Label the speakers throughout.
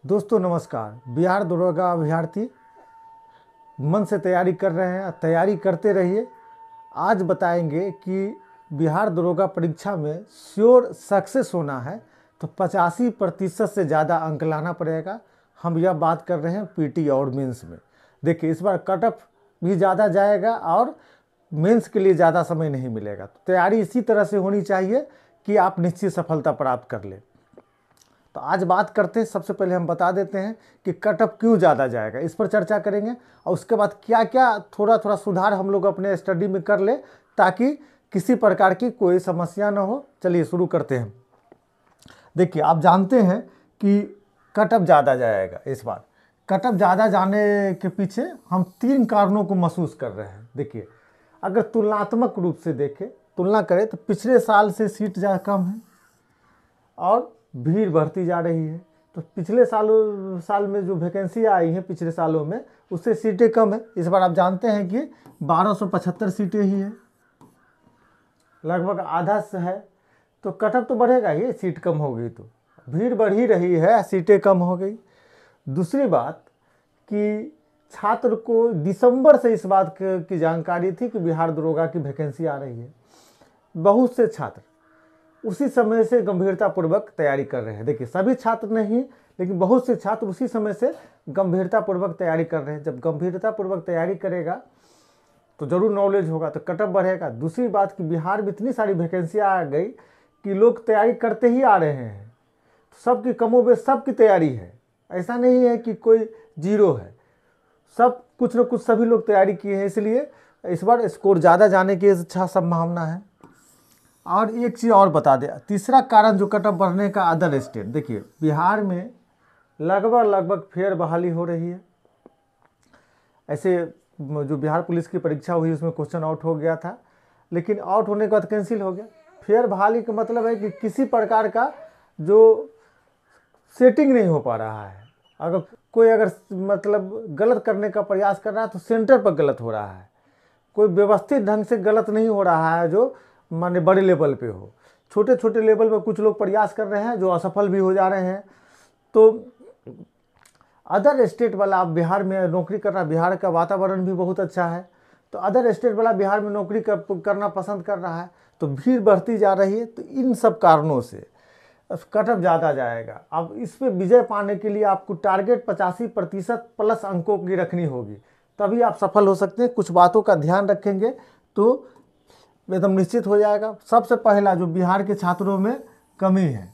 Speaker 1: दोस्तों नमस्कार। बिहार दरोगा अभ्यर्थी मन से तैयारी कर रहे हैं, तैयारी करते रहिए। आज बताएंगे कि बिहार दरोगा परीक्षा में श्योर सक्सेस होना है तो 85% से ज़्यादा अंक लाना पड़ेगा। हम यह बात कर रहे हैं पीटी और मेंस में। देखिए, इस बार कट ऑफ भी ज़्यादा जाएगा और मेंस के लिए ज़्यादा समय नहीं मिलेगा। तो तैयारी इसी तरह से होनी चाहिए कि आप निश्चित सफलता प्राप्त कर लें। तो आज बात करते हैं, सबसे पहले हम बता देते हैं कि कट ऑफ क्यों ज़्यादा जाएगा, इस पर चर्चा करेंगे और उसके बाद क्या क्या थोड़ा थोड़ा सुधार हम लोग अपने स्टडी में कर ले ताकि किसी प्रकार की कोई समस्या ना हो। चलिए शुरू करते हैं। देखिए, आप जानते हैं कि कट ऑफ ज़्यादा जाएगा। इस बार कट ऑफ ज़्यादा जाने के पीछे हम 3 कारणों को महसूस कर रहे हैं। देखिए, अगर तुलनात्मक रूप से देखें, तुलना करें तो पिछले साल से सीट ज़्यादा कम है और भीड़ बढ़ती जा रही है। तो पिछले साल में जो वैकेंसी आई हैं पिछले सालों में, उससे सीटें कम है। इस बार आप जानते हैं कि 1275 सीटें ही हैं, लगभग आधा से है। तो कट ऑफ तो बढ़ेगा ही, सीट कम हो गई तो भीड़ बढ़ ही रही है, सीटें कम हो गई। दूसरी बात कि छात्र को दिसंबर से इस बात की जानकारी थी कि बिहार दरोगा की वैकेंसी आ रही है। बहुत से छात्र उसी समय से गंभीरतापूर्वक तैयारी कर रहे हैं। देखिए, सभी छात्र नहीं, लेकिन बहुत से छात्र उसी समय से गंभीरतापूर्वक तैयारी कर रहे हैं। जब गंभीरतापूर्वक तैयारी करेगा तो जरूर नॉलेज होगा, तो कट ऑफ बढ़ेगा। दूसरी बात कि बिहार में इतनी सारी वैकेंसियाँ आ गई कि लोग तैयारी करते ही आ रहे हैं। तो सबकी कमोबेश सबकी तैयारी है, ऐसा नहीं है कि कोई जीरो है। सब कुछ न कुछ सभी लोग तैयारी किए हैं, इसलिए इस बार स्कोर ज़्यादा जाने की अच्छा संभावना है। और एक चीज़ और बता दें, तीसरा कारण जो कट ऑफ बढ़ने का, अदर स्टेट। देखिए, बिहार में लगभग फेयर बहाली हो रही है। ऐसे जो बिहार पुलिस की परीक्षा हुई उसमें क्वेश्चन आउट हो गया था, लेकिन आउट होने के बाद कैंसिल हो गया। फेयर बहाली का मतलब है कि किसी प्रकार का जो सेटिंग नहीं हो पा रहा है। अगर मतलब गलत करने का प्रयास कर रहा है तो सेंटर पर गलत हो रहा है। कोई व्यवस्थित ढंग से गलत नहीं हो रहा है जो माने बड़े लेवल पे हो। छोटे छोटे लेवल पे कुछ लोग प्रयास कर रहे हैं जो असफल भी हो जा रहे हैं। तो अदर स्टेट वाला, आप बिहार में नौकरी कर रहा, बिहार का वातावरण भी बहुत अच्छा है, तो अदर स्टेट वाला बिहार में नौकरी करना पसंद कर रहा है, तो भीड़ बढ़ती जा रही है। तो इन सब कारणों से कट ऑफ ज़्यादा जाएगा। अब इस पर विजय पाने के लिए आपको टारगेट 85% प्लस अंकों की रखनी होगी, तभी आप सफल हो सकते हैं। कुछ बातों का ध्यान रखेंगे तो एकदम निश्चित हो जाएगा। सबसे पहला जो बिहार के छात्रों में कमी है,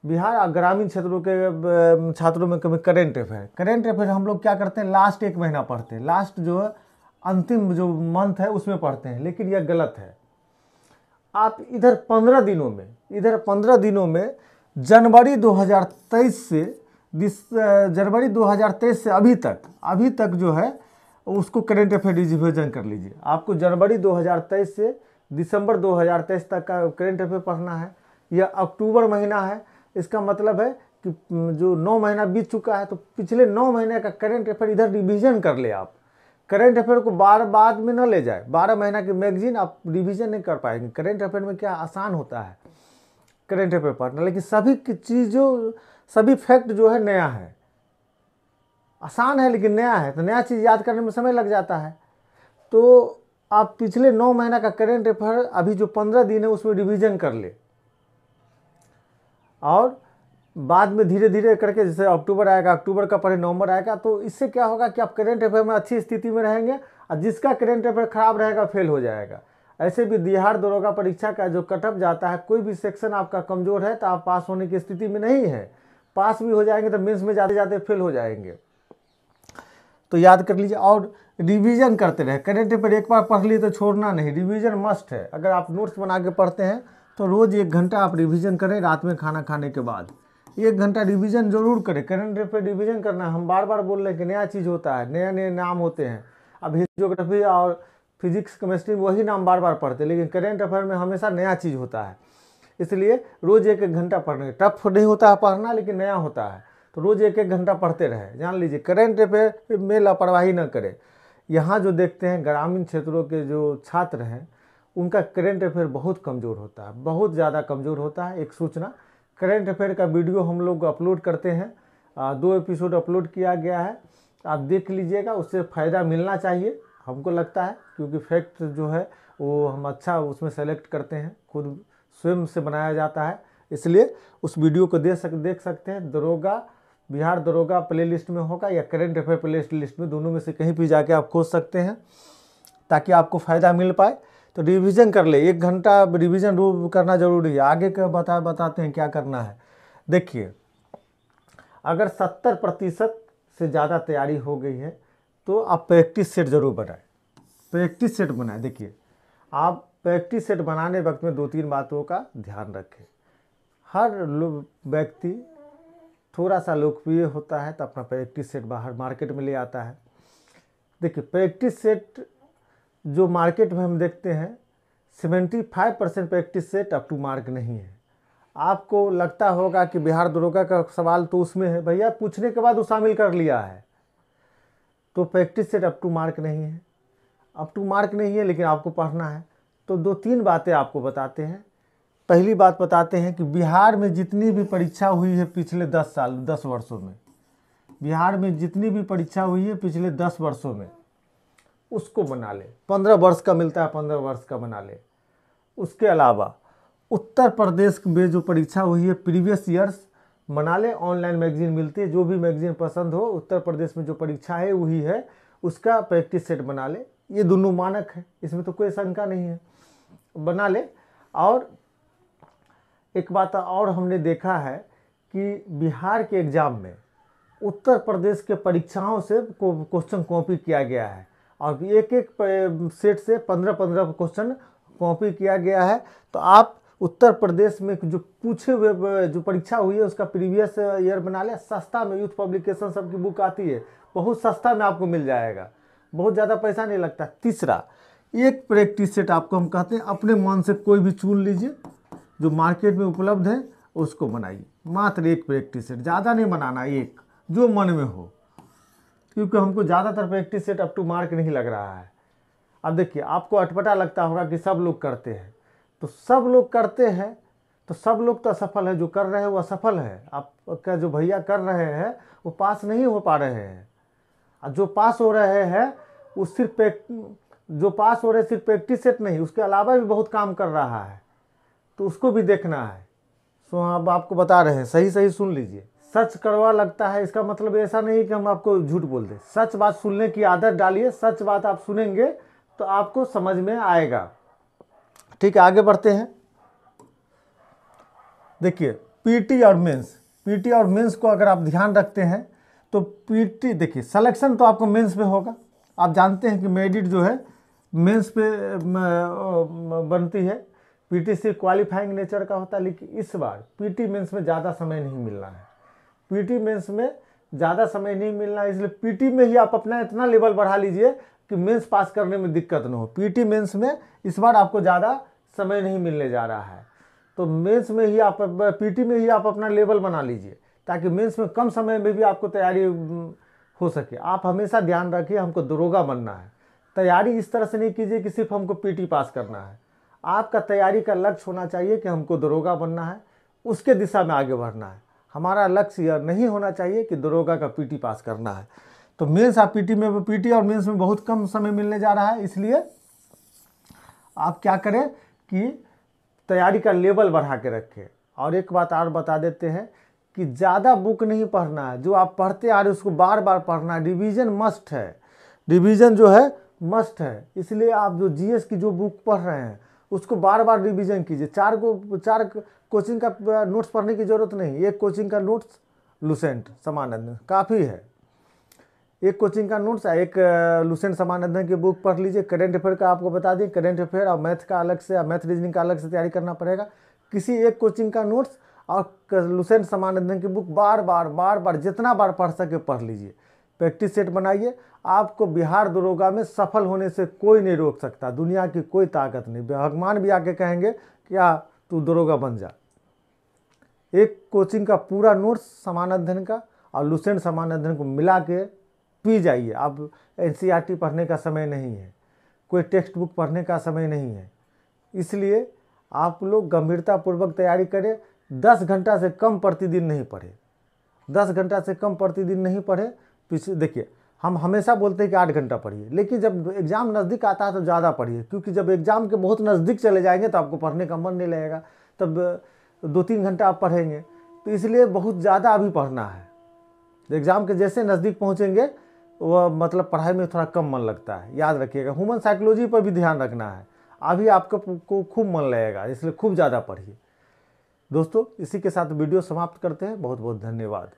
Speaker 1: बिहार और ग्रामीण क्षेत्रों के छात्रों में कमी, करेंट अफेयर। करेंट अफेयर हम लोग क्या करते हैं, लास्ट 1 महीना पढ़ते हैं, लास्ट जो है अंतिम जो मंथ है उसमें पढ़ते हैं, लेकिन यह गलत है। आप इधर 15 दिनों में जनवरी 2023 से अभी तक जो है उसको करेंट अफेयर रिविजन कर लीजिए। आपको जनवरी 2023 से दिसंबर 2023 तक का करेंट अफेयर पढ़ना है। यह अक्टूबर महीना है, इसका मतलब है कि जो 9 महीना बीत चुका है, तो पिछले 9 महीने का करेंट अफेयर इधर रिवीजन कर ले। आप करेंट अफेयर को बार बाद में न ले जाए। 12 महीना की मैगजीन आप रिवीजन नहीं कर पाएंगे। करेंट अफेयर में क्या आसान होता है करेंट अफेयर पढ़ना, लेकिन सभी चीज़ों, सभी फैक्ट जो है नया है, आसान है लेकिन नया है, तो नया चीज़ याद करने में समय लग जाता है। तो आप पिछले 9 महीना का करेंट अफेयर अभी जो 15 दिन है उसमें रिवीजन कर ले, और बाद में धीरे धीरे करके, जैसे अक्टूबर आएगा, अक्टूबर का पढ़े, नवंबर आएगा, तो इससे क्या होगा कि आप करेंट अफेयर में अच्छी स्थिति में रहेंगे, और जिसका करेंट अफेयर खराब रहेगा फेल हो जाएगा। ऐसे भी बिहार दरोगा परीक्षा का जो कट ऑफ जाता है, कोई भी सेक्शन आपका कमज़ोर है तो आप पास होने की स्थिति में नहीं है। पास भी हो जाएंगे तो मेंस में जाते जाते फेल हो जाएंगे। तो याद कर लीजिए और रिवीजन करते रहे। करेंट अफेयर एक बार पढ़ लिए तो छोड़ना नहीं, रिवीजन मस्ट है। अगर आप नोट्स बना के पढ़ते हैं तो रोज़ 1 घंटा आप रिवीजन करें। रात में खाना खाने के बाद 1 घंटा रिवीजन जरूर करें। करेंट अफेयर रिवीजन करना, हम बार बार बोल रहे हैं कि नया चीज़ होता है, नए नए नाम होते हैं। अब जियोग्राफी और फिजिक्स केमिस्ट्री में वही नाम बार बार पढ़ते हैं, लेकिन करेंट अफेयर में हमेशा नया चीज़ होता है। इसलिए रोज़ 1 घंटा पढ़ने, टफ नहीं होता है पढ़ना, लेकिन नया होता है, तो रोज़ 1 घंटा पढ़ते रहे। जान लीजिए, करेंट अफेयर में लापरवाही न करें। यहाँ जो देखते हैं ग्रामीण क्षेत्रों के जो छात्र हैं, उनका करेंट अफेयर बहुत कमज़ोर होता है, बहुत ज़्यादा कमज़ोर होता है। एक सूचना करंट अफेयर का वीडियो हम लोग अपलोड करते हैं, 2 एपिसोड अपलोड किया गया है, आप देख लीजिएगा, उससे फ़ायदा मिलना चाहिए हमको लगता है, क्योंकि फैक्ट जो है वो हम अच्छा उसमें सेलेक्ट करते हैं, खुद स्वयं से बनाया जाता है, इसलिए उस वीडियो को देख सकते हैं। दरोगा, बिहार दरोगा प्ले लिस्ट में होगा या करंट अफेयर प्ले लिस्ट में, दोनों में से कहीं भी जाके आप खोज सकते हैं ताकि आपको फ़ायदा मिल पाए। तो रिवीजन कर ले, 1 घंटा रिवीजन रोज करना जरूरी है। आगे का बताते हैं क्या करना है। देखिए, अगर 70% से ज़्यादा तैयारी हो गई है तो आप प्रैक्टिस सेट जरूर बनाएं, प्रैक्टिस सेट बनाएं। देखिए, आप प्रैक्टिस सेट बनाने वक्त में 2-3 बातों का ध्यान रखें। हर व्यक्ति थोड़ा सा लोकप्रिय होता है तो अपना प्रैक्टिस सेट बाहर मार्केट में ले आता है। देखिए, प्रैक्टिस सेट जो मार्केट में हम देखते हैं 75% practice set up to mark नहीं है। आपको लगता होगा कि बिहार दरोगा का सवाल तो उसमें है, भैया पूछने के बाद वो शामिल कर लिया है, तो practice set up to mark नहीं है, अप टू मार्क नहीं है, लेकिन आपको पढ़ना है। तो 2-3 बातें आपको बताते हैं। पहली बात बताते हैं कि बिहार में जितनी भी परीक्षा हुई है पिछले 10 वर्षों में, बिहार में जितनी भी परीक्षा हुई है पिछले 10 वर्षों में, उसको बना ले। 15 वर्ष का मिलता है, 15 वर्ष का बना ले। उसके अलावा उत्तर प्रदेश में जो परीक्षा हुई है प्रीवियस ईयर्स बना ले। ऑनलाइन मैगजीन मिलती है, जो भी मैगजीन पसंद हो, उत्तर प्रदेश में जो परीक्षा है वही है, उसका प्रैक्टिस सेट बना ले। ये दोनों मानक है, इसमें तो कोई शंका नहीं है, बना ले। और एक बात और हमने देखा है कि बिहार के एग्ज़ाम में उत्तर प्रदेश के परीक्षाओं से क्वेश्चन कॉपी किया गया है, और एक सेट से 15-15 क्वेश्चन कॉपी किया गया है। तो आप उत्तर प्रदेश में जो पूछे हुए जो परीक्षा हुई है उसका प्रीवियस ईयर बना ले। सस्ता में यूथ पब्लिकेशन सबकी बुक आती है, बहुत सस्ता में आपको मिल जाएगा, बहुत ज़्यादा पैसा नहीं लगता। तीसरा, एक प्रैक्टिस सेट आपको हम कहते हैं अपने मन से कोई भी चुन लीजिए, जो मार्केट में उपलब्ध है उसको बनाइए। मात्र एक प्रैक्टिस सेट, ज़्यादा नहीं बनाना, एक जो मन में हो, क्योंकि हमको ज़्यादातर practice set up to mark नहीं लग रहा है। अब देखिए, आपको अटपटा लगता होगा कि सब लोग करते हैं, तो सब लोग करते हैं तो सब लोग तो असफल है, जो कर रहे हैं वो असफल है। आपका जो भैया कर रहे हैं वो पास नहीं हो पा रहे हैं, और जो पास हो रहे हैं वो सिर्फ सिर्फ प्रैक्टिस सेट नहीं, उसके अलावा भी बहुत काम कर रहा है, तो उसको भी देखना है। सो अब आपको बता रहे हैं, सही सही सुन लीजिए। सच कड़वा लगता है, इसका मतलब ऐसा नहीं कि हम आपको झूठ बोल दें। सच बात सुनने की आदत डालिए, सच बात आप सुनेंगे तो आपको समझ में आएगा। ठीक है, आगे बढ़ते हैं। देखिए, पीटी और मेंस को अगर आप ध्यान रखते हैं तो पीटी, देखिए सिलेक्शन तो आपको मेंस पे होगा। आप जानते हैं कि मेरिट जो है मेंस पे बनती है, पीटी सिर्फ क्वालिफाइंग नेचर का होता है। लेकिन इस बार पीटी मेंस में ज़्यादा समय नहीं मिलना है, पीटी मेंस में ज़्यादा समय नहीं मिलना है, इसलिए पीटी में ही आप अपना इतना लेवल बढ़ा लीजिए कि मेंस पास करने में दिक्कत न हो। पीटी मेंस में इस बार आपको ज़्यादा समय नहीं मिलने जा रहा है, तो मेंस में ही आप, पीटी में ही आप अपना लेवल बना लीजिए, ताकि मेंस में कम समय में भी आपको तैयारी हो सके। आप हमेशा ध्यान रखिए, हमको दरोगा बनना है। तैयारी इस तरह से नहीं कीजिए कि सिर्फ हमको पीटी पास करना है। आपका तैयारी का लक्ष्य होना चाहिए कि हमको दरोगा बनना है, उसके दिशा में आगे बढ़ना है। हमारा लक्ष्य यह नहीं होना चाहिए कि दरोगा का पीटी पास करना है। तो मेंस आप पीटी और मेंस में बहुत कम समय मिलने जा रहा है, इसलिए आप क्या करें कि तैयारी का लेवल बढ़ा के रखें। और एक बात और बता देते हैं कि ज़्यादा बुक नहीं पढ़ना है, जो आप पढ़ते आ रहे उसको बार बार पढ़ना है। रिवीजन मस्ट है, रिवीजन जो है मस्ट है, इसलिए आप जो जीएस की जो बुक पढ़ रहे हैं उसको बार बार रिवीजन कीजिए। 4 कोचिंग का नोट्स पढ़ने की ज़रूरत नहीं, एक कोचिंग का नोट्स लुसेंट समानंद काफ़ी है। एक कोचिंग का नोट्स, एक लुसेंट समानंदन की बुक पढ़ लीजिए। करंट अफेयर का आपको बता दें, करंट अफेयर और मैथ का अलग से, मैथ रीजनिंग का अलग से तैयारी करना पड़ेगा। किसी एक कोचिंग का नोट्स और लुसेंट समानंदन की बुक बार बार जितना बार पढ़ सके पढ़ लीजिए। प्रैक्टिस सेट बनाइए। आपको बिहार दरोगा में सफल होने से कोई नहीं रोक सकता, दुनिया की कोई ताकत नहीं। भगवान भी आके कहेंगे क्या तू दरोगा बन जा। एक कोचिंग का पूरा नोट्स समानाध्ययन का और लुसेंट समानाध्ययन को मिला के पी जाइए। अब एनसीईआरटी पढ़ने का समय नहीं है, कोई टेक्स्ट बुक पढ़ने का समय नहीं है, इसलिए आप लोग गंभीरतापूर्वक तैयारी करें। 10 घंटा से कम प्रतिदिन नहीं पढ़े, 10 घंटा से कम प्रतिदिन नहीं पढ़े। पीछे देखिए, हम हमेशा बोलते हैं कि 8 घंटा पढ़िए, लेकिन जब एग्ज़ाम नज़दीक आता है तो ज़्यादा पढ़िए, क्योंकि जब एग्ज़ाम के बहुत नज़दीक चले जाएंगे तो आपको पढ़ने का मन नहीं लगेगा, तब 2-3 घंटा आप पढ़ेंगे। तो इसलिए बहुत ज़्यादा अभी पढ़ना है। एग्ज़ाम के जैसे नज़दीक पहुँचेंगे वह मतलब पढ़ाई में थोड़ा कम मन लगता है। याद रखिएगा, ह्यूमन साइकोलॉजी पर भी ध्यान रखना है। अभी आपको खूब मन लगेगा, इसलिए खूब ज़्यादा पढ़िए। दोस्तों, इसी के साथ वीडियो समाप्त करते हैं। बहुत बहुत धन्यवाद।